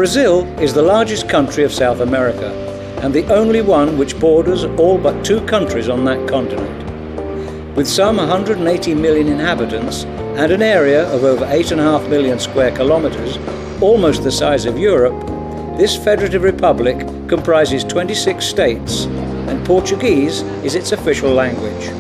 Brazil is the largest country of South America and the only one which borders all but 2 countries on that continent. With some 180 million inhabitants and an area of over 8.5 million square kilometres, almost the size of Europe, this federative republic comprises 26 states, and Portuguese is its official language.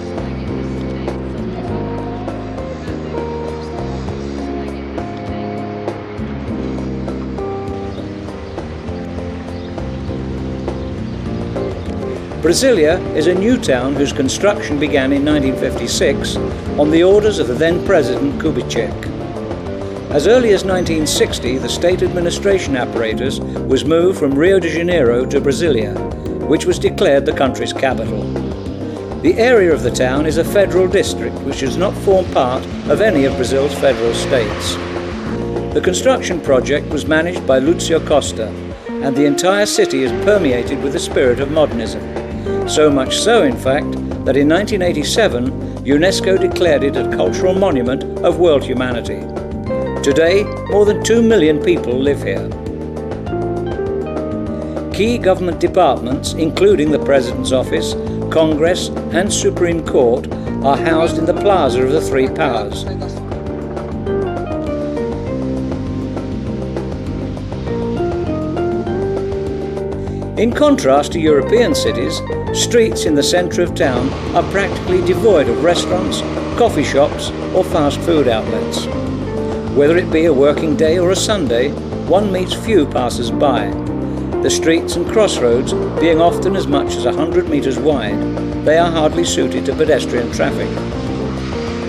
Brasilia is a new town whose construction began in 1956 on the orders of the then President Kubitschek. As early as 1960, the state administration apparatus was moved from Rio de Janeiro to Brasilia, which was declared the country's capital. The area of the town is a federal district which does not form part of any of Brazil's federal states. The construction project was managed by Lúcio Costa, and the entire city is permeated with the spirit of modernism. So much so, in fact, that in 1987, UNESCO declared it a cultural monument of world humanity. Today, more than 2 million people live here. Key government departments, including the President's Office, Congress and Supreme Court, are housed in the Plaza of the Three Powers. In contrast to European cities, streets in the centre of town are practically devoid of restaurants, coffee shops or fast food outlets. Whether it be a working day or a Sunday, one meets few passers-by. The streets and crossroads being often as much as 100 metres wide, they are hardly suited to pedestrian traffic.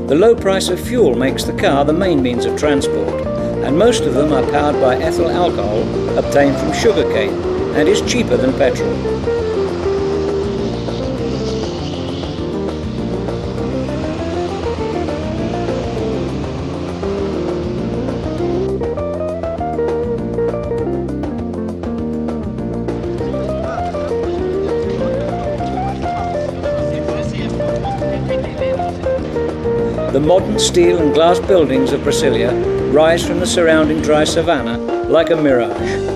The low price of fuel makes the car the main means of transport, and most of them are powered by ethyl alcohol obtained from sugarcane, and is cheaper than petrol. The modern steel and glass buildings of Brasilia rise from the surrounding dry savanna like a mirage.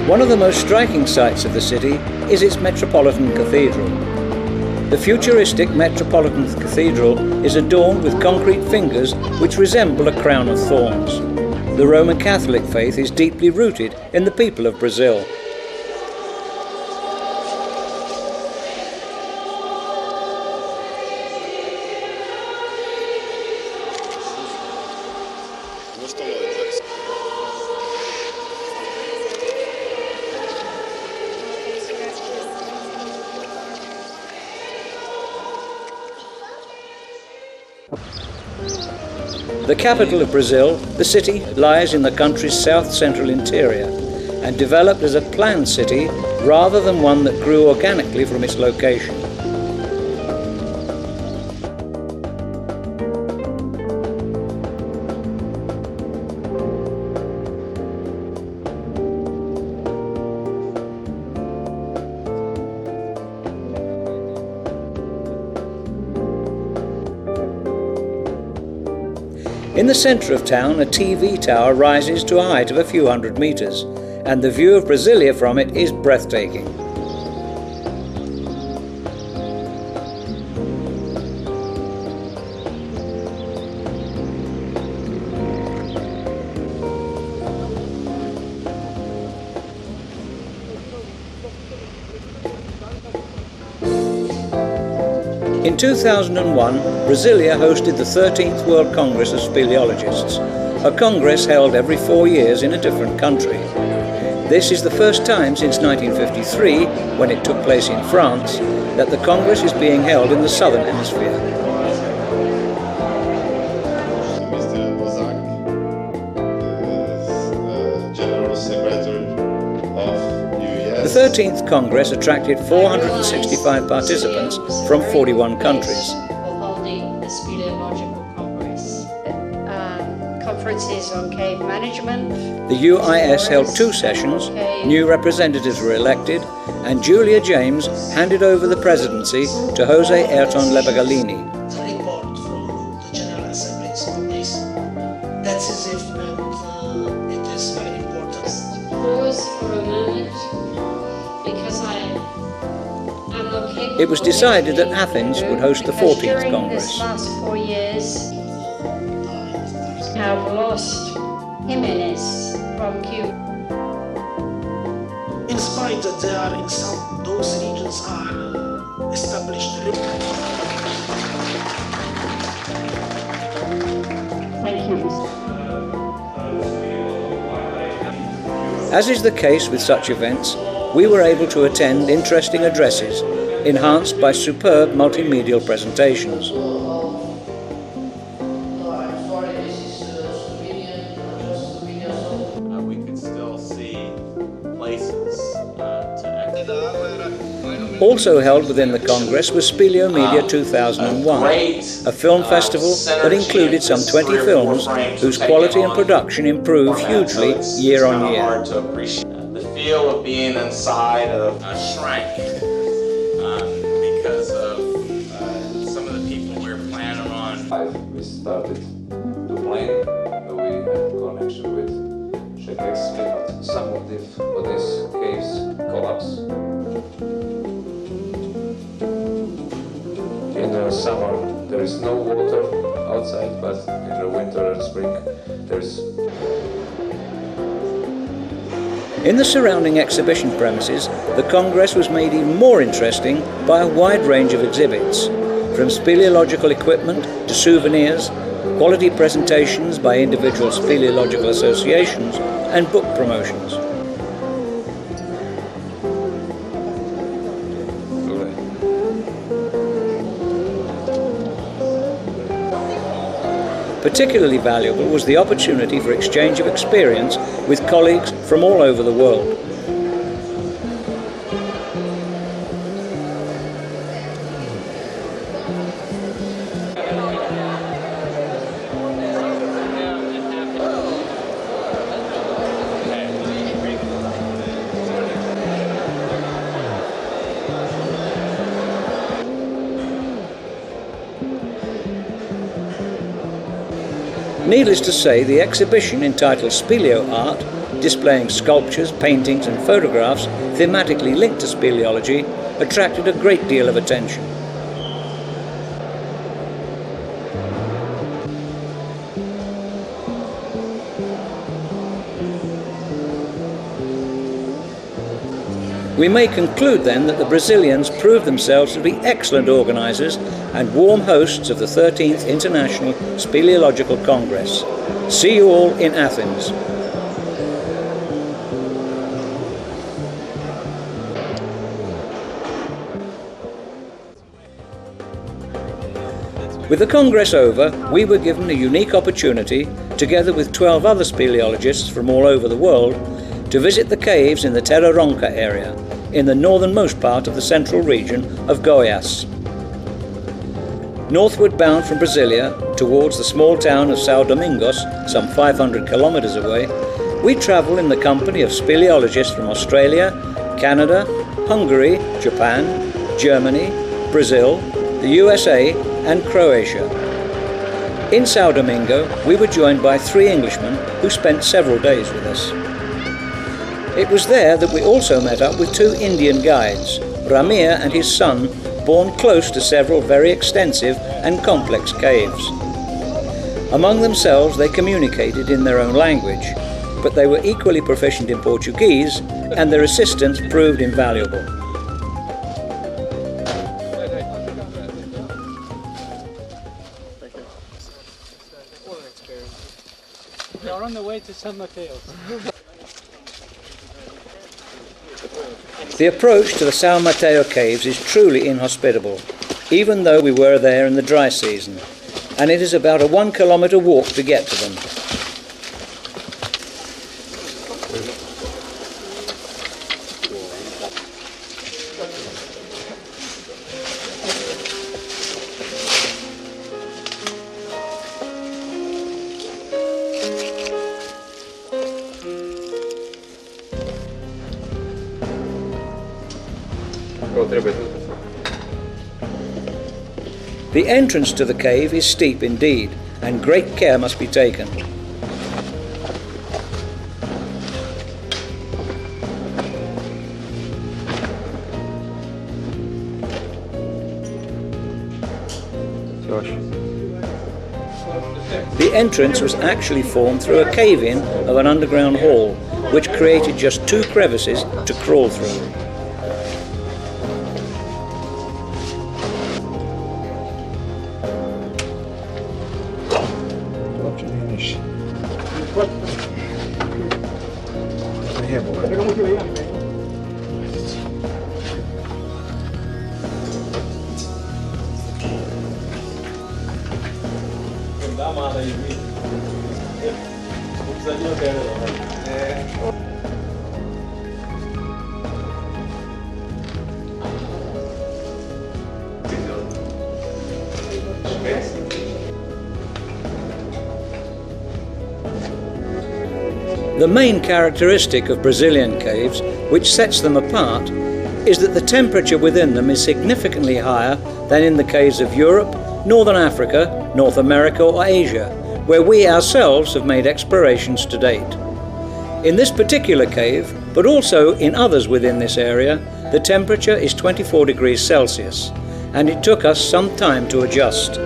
One of the most striking sights of the city is its Metropolitan Cathedral. The futuristic Metropolitan Cathedral is adorned with concrete fingers which resemble a crown of thorns. The Roman Catholic faith is deeply rooted in the people of Brazil. The capital of Brazil, the city lies in the country's south-central interior and developed as a planned city rather than one that grew organically from its location. In the centre of town, a TV tower rises to a height of a few hundred metres, and the view of Brasilia from it is breathtaking. In 2001, Brasilia hosted the 13th World Congress of Speleologists, a congress held every 4 years in a different country. This is the first time since 1953, when it took place in France, that the congress is being held in the southern hemisphere. The 13th Congress attracted 465 participants from 41 countries. Holding the Speleological Congress. Conference advances on cave management. The UIS held 2 sessions, new representatives were elected, and Julia James handed over the presidency to Jose Ayrton Lebagalini. The report from the General Assembly on this. That's as if it is very important. Pause for a moment, because I am not capable. It was decided that Athens would host the 14th During Congress. this last 4 years, have lost Jimenez from Cuba. In spite that they are in some, those regions are established. Thank you. As is the case with such events, we were able to attend interesting addresses, enhanced by superb multimedial presentations. We could still see places to exit. Also held within the Congress was Speleo Media 2001, a film festival that included some 20 films whose quality and production improved hugely year on year. Hard to appreciate the feel of being inside of a shrine because of some of the people we were planning on. We started to plan. We had connection with Czech expert. Some of these caves collapse. In the summer there is no water outside, but in the winter and spring there's. In the surrounding exhibition premises, the Congress was made even more interesting by a wide range of exhibits, from speleological equipment to souvenirs, quality presentations by individual speleological associations, and book promotions. Particularly valuable was the opportunity for exchange of experience with colleagues from all over the world. Needless to say, the exhibition entitled Speleo Art, displaying sculptures, paintings and photographs thematically linked to speleology, attracted a great deal of attention. We may conclude then that the Brazilians proved themselves to be excellent organisers and warm hosts of the 13th International Speleological Congress. See you all in Athens. With the Congress over, we were given a unique opportunity, together with 12 other speleologists from all over the world, to visit the caves in the Terra Ronca area, in the northernmost part of the central region of Goiás. Northward bound from Brasilia towards the small town of São Domingos, some 500 kilometers away, we travel in the company of speleologists from Australia, Canada, Hungary, Japan, Germany, Brazil, the USA and Croatia. In São Domingo, we were joined by 3 Englishmen who spent several days with us. It was there that we also met up with 2 Indian guides, Ramir and his son, born close to several very extensive and complex caves. Among themselves they communicated in their own language, but they were equally proficient in Portuguese and their assistance proved invaluable. We are on the way to San Mateo. The approach to the São Mateo caves is truly inhospitable, even though we were there in the dry season, and it is about a 1 kilometre walk to get to them. The entrance to the cave is steep indeed, and great care must be taken. The entrance was actually formed through a cave-in of an underground hall, which created just 2 crevices to crawl through. The main characteristic of Brazilian caves, which sets them apart, is that the temperature within them is significantly higher than in the caves of Europe, Northern Africa, North America or Asia, where we ourselves have made explorations to date. In this particular cave, but also in others within this area, the temperature is 24 degrees Celsius, and it took us some time to adjust.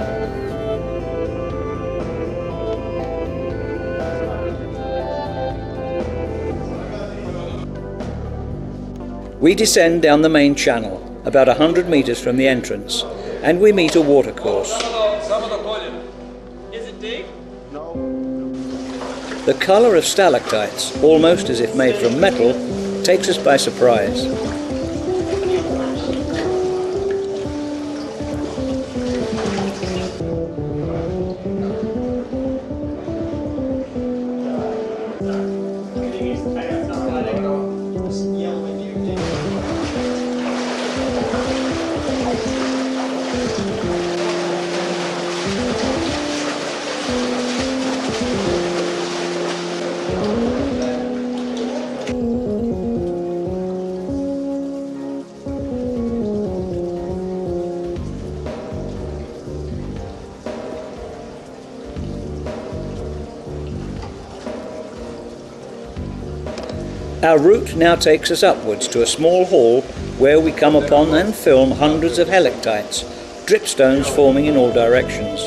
We descend down the main channel, about 100 meters from the entrance, and we meet a watercourse. Is it deep? The colour of stalactites, almost as if made from metal, takes us by surprise. Our route now takes us upwards to a small hall where we come upon and film hundreds of helictites, dripstones forming in all directions.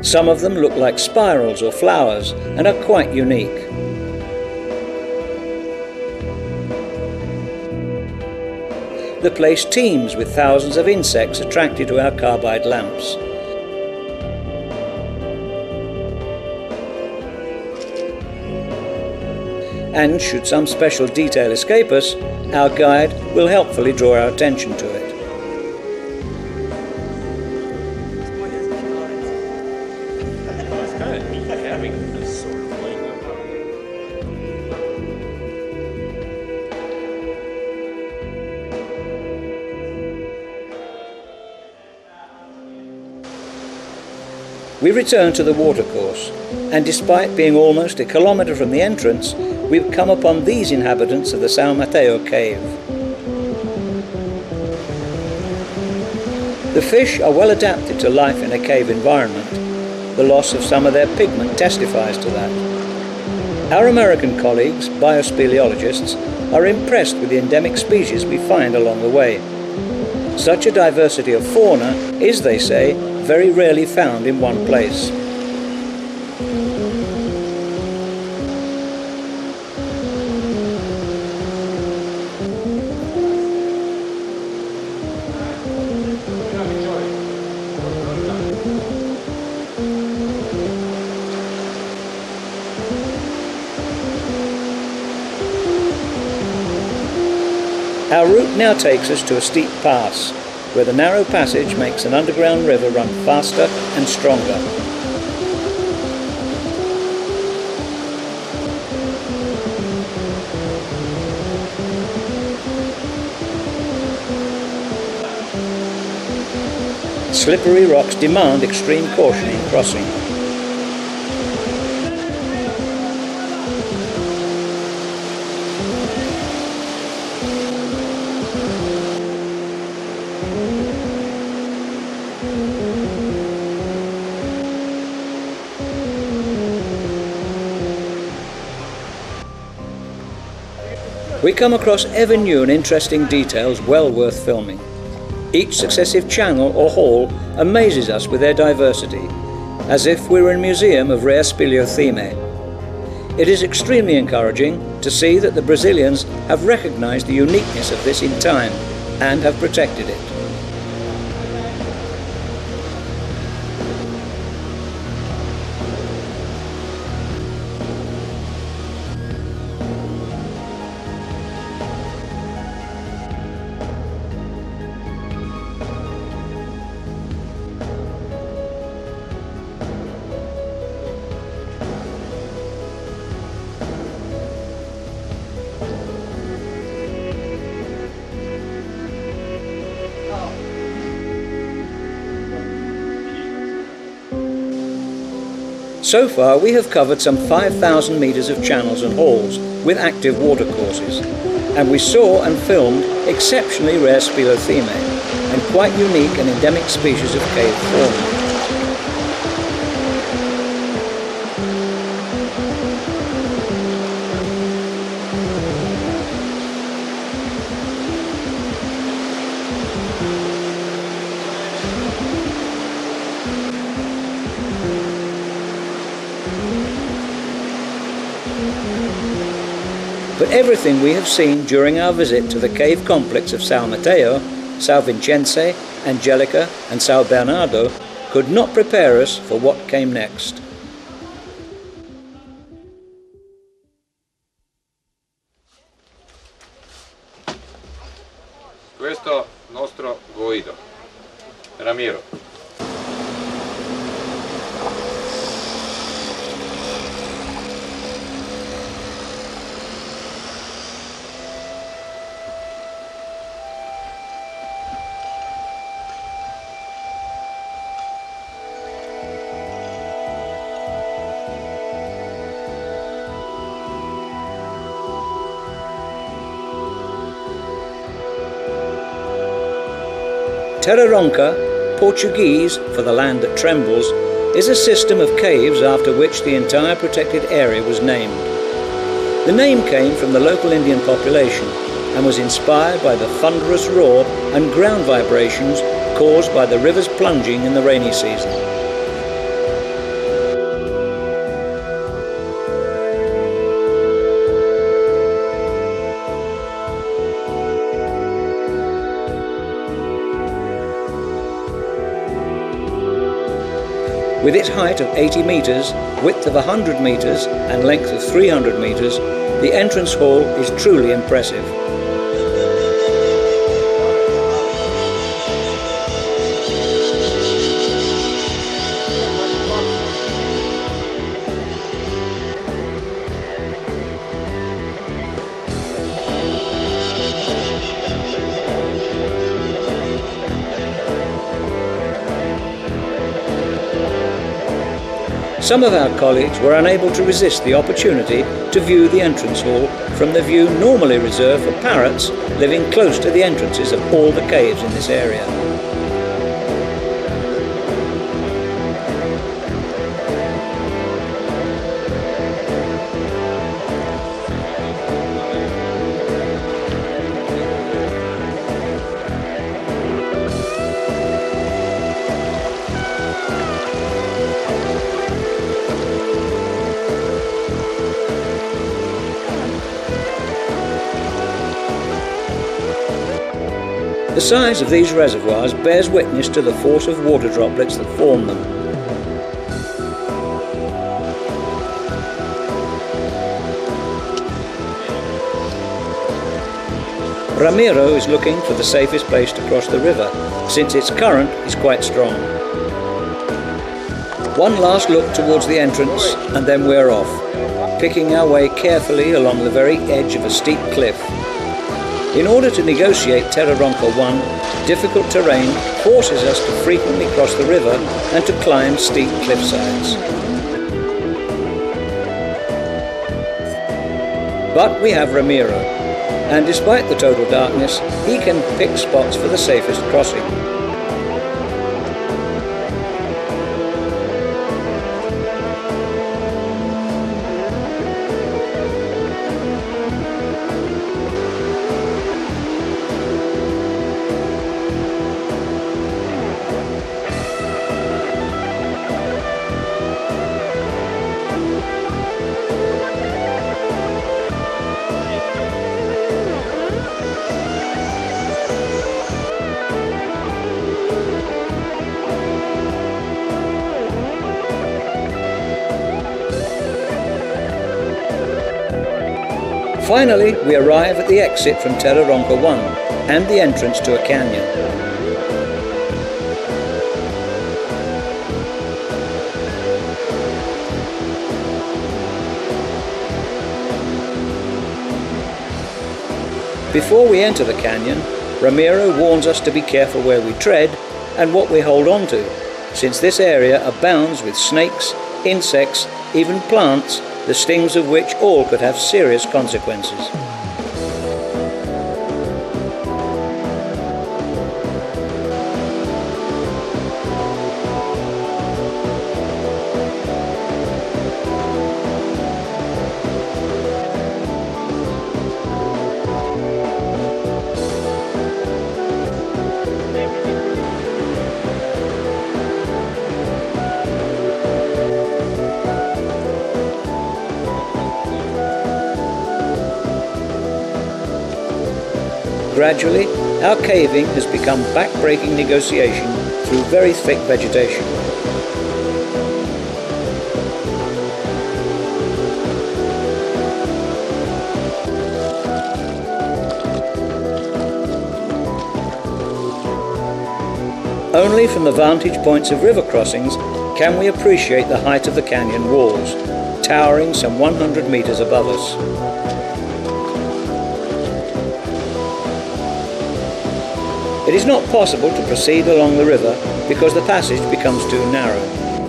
Some of them look like spirals or flowers and are quite unique. The place teems with thousands of insects attracted to our carbide lamps. And should some special detail escape us, our guide will helpfully draw our attention to it. It's kind of neat having this sort of thing. We return to the watercourse, and despite being almost a kilometre from the entrance, we've come upon these inhabitants of the São Mateo cave. The fish are well adapted to life in a cave environment. The loss of some of their pigment testifies to that. Our American colleagues, biospeleologists, are impressed with the endemic species we find along the way. Such a diversity of fauna is, they say, very rarely found in one place. Our route now takes us to a steep pass, where the narrow passage makes an underground river run faster and stronger. Slippery rocks demand extreme caution in crossing. We come across ever new and interesting details well worth filming. Each successive channel or hall amazes us with their diversity, as if we were in a museum of rare speleotheme. It is extremely encouraging to see that the Brazilians have recognized the uniqueness of this in time and have protected it. So far we have covered some 5,000 metres of channels and halls with active watercourses, and we saw and filmed exceptionally rare speleotheme and quite unique and endemic species of cave fauna. But everything we have seen during our visit to the cave complex of São Mateo, São Vicente, Angelica and São Bernardo could not prepare us for what came next. Questo nostro guido, Ramiro. Terra Ronca, Portuguese for the land that trembles, is a system of caves after which the entire protected area was named. The name came from the local Indian population and was inspired by the thunderous roar and ground vibrations caused by the rivers plunging in the rainy season. With its height of 80 metres, width of 100 metres and length of 300 metres, the entrance hall is truly impressive. Some of our colleagues were unable to resist the opportunity to view the entrance hall from the view normally reserved for parrots living close to the entrances of all the caves in this area. The size of these reservoirs bears witness to the force of water droplets that form them. Ramiro is looking for the safest place to cross the river, since its current is quite strong. One last look towards the entrance and then we're off, picking our way carefully along the very edge of a steep cliff. In order to negotiate Terra Ronca 1, difficult terrain forces us to frequently cross the river and to climb steep cliffsides. But we have Ramiro, and despite the total darkness, he can pick spots for the safest crossing. Finally, we arrive at the exit from Terra Ronca 1 and the entrance to a canyon. Before we enter the canyon, Ramiro warns us to be careful where we tread and what we hold on to, since this area abounds with snakes, insects, even plants, the stings of which all could have serious consequences. Gradually, our caving has become back-breaking negotiation through very thick vegetation. Only from the vantage points of river crossings can we appreciate the height of the canyon walls, towering some 100 meters above us. It is not possible to proceed along the river because the passage becomes too narrow,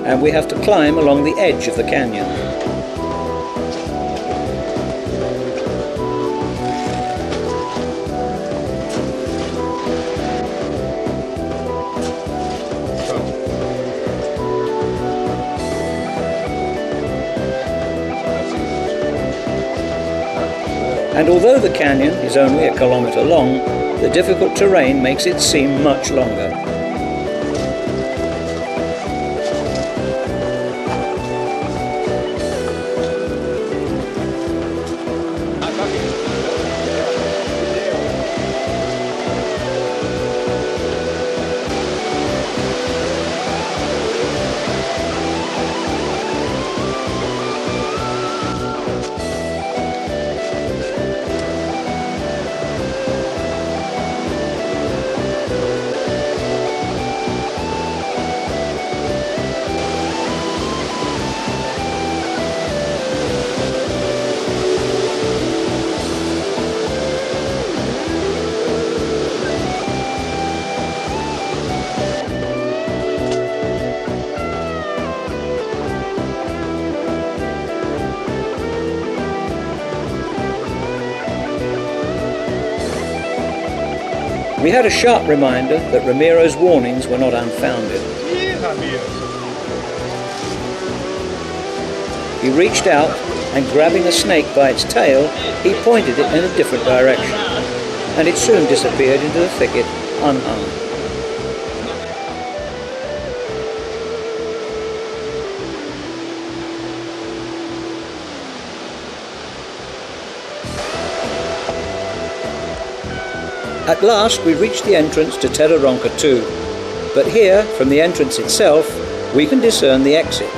and we have to climb along the edge of the canyon. And although the canyon is only a kilometer long, the difficult terrain makes it seem much longer. We had a sharp reminder that Ramiro's warnings were not unfounded. He reached out and, grabbing a snake by its tail, he pointed it in a different direction, and it soon disappeared into the thicket unharmed. At last we reached the entrance to Terra Ronca 2, but here, from the entrance itself, we can discern the exit.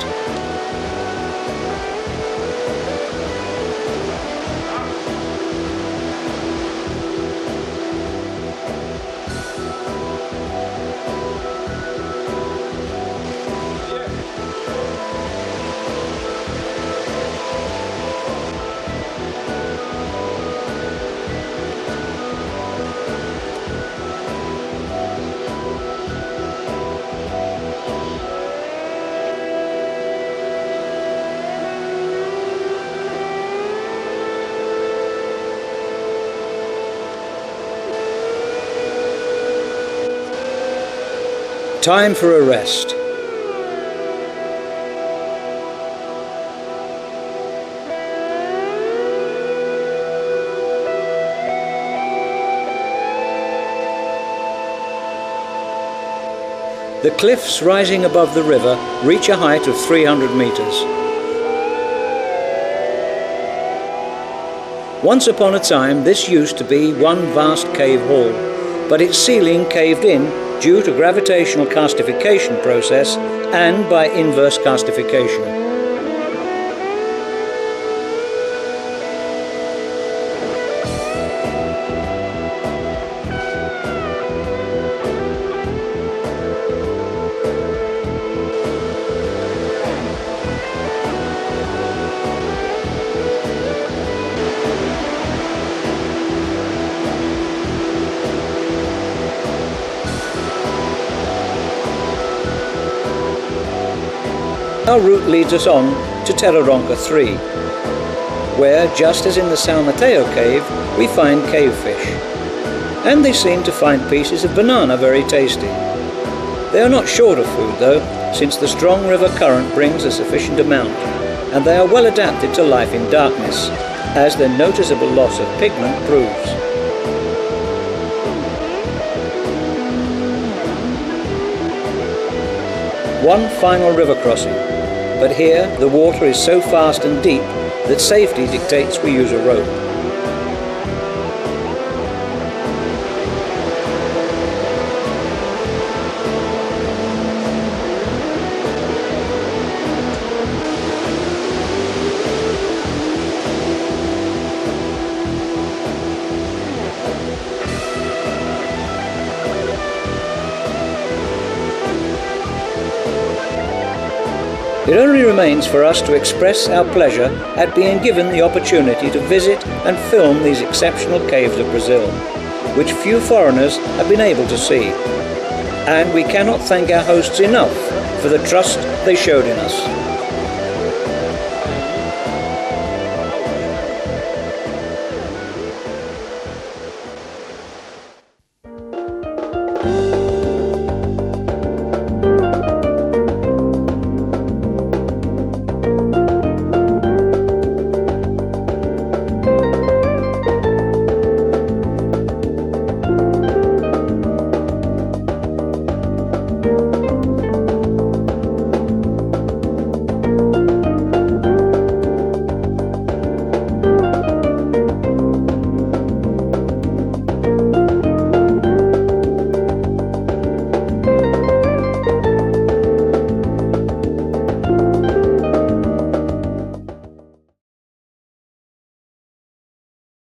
Time for a rest. The cliffs rising above the river reach a height of 300 meters. Once upon a time, this used to be one vast cave hall, but its ceiling caved in due to gravitational karstification process and by inverse karstification. Our route leads us on to Terra Ronca 3, where, just as in the San Mateo cave, we find cave fish. And they seem to find pieces of banana very tasty. They are not short of food though, since the strong river current brings a sufficient amount, and they are well adapted to life in darkness, as their noticeable loss of pigment proves. One final river crossing, but here the water is so fast and deep that safety dictates we use a rope. It only remains for us to express our pleasure at being given the opportunity to visit and film these exceptional caves of Brazil, which few foreigners have been able to see. And we cannot thank our hosts enough for the trust they showed in us.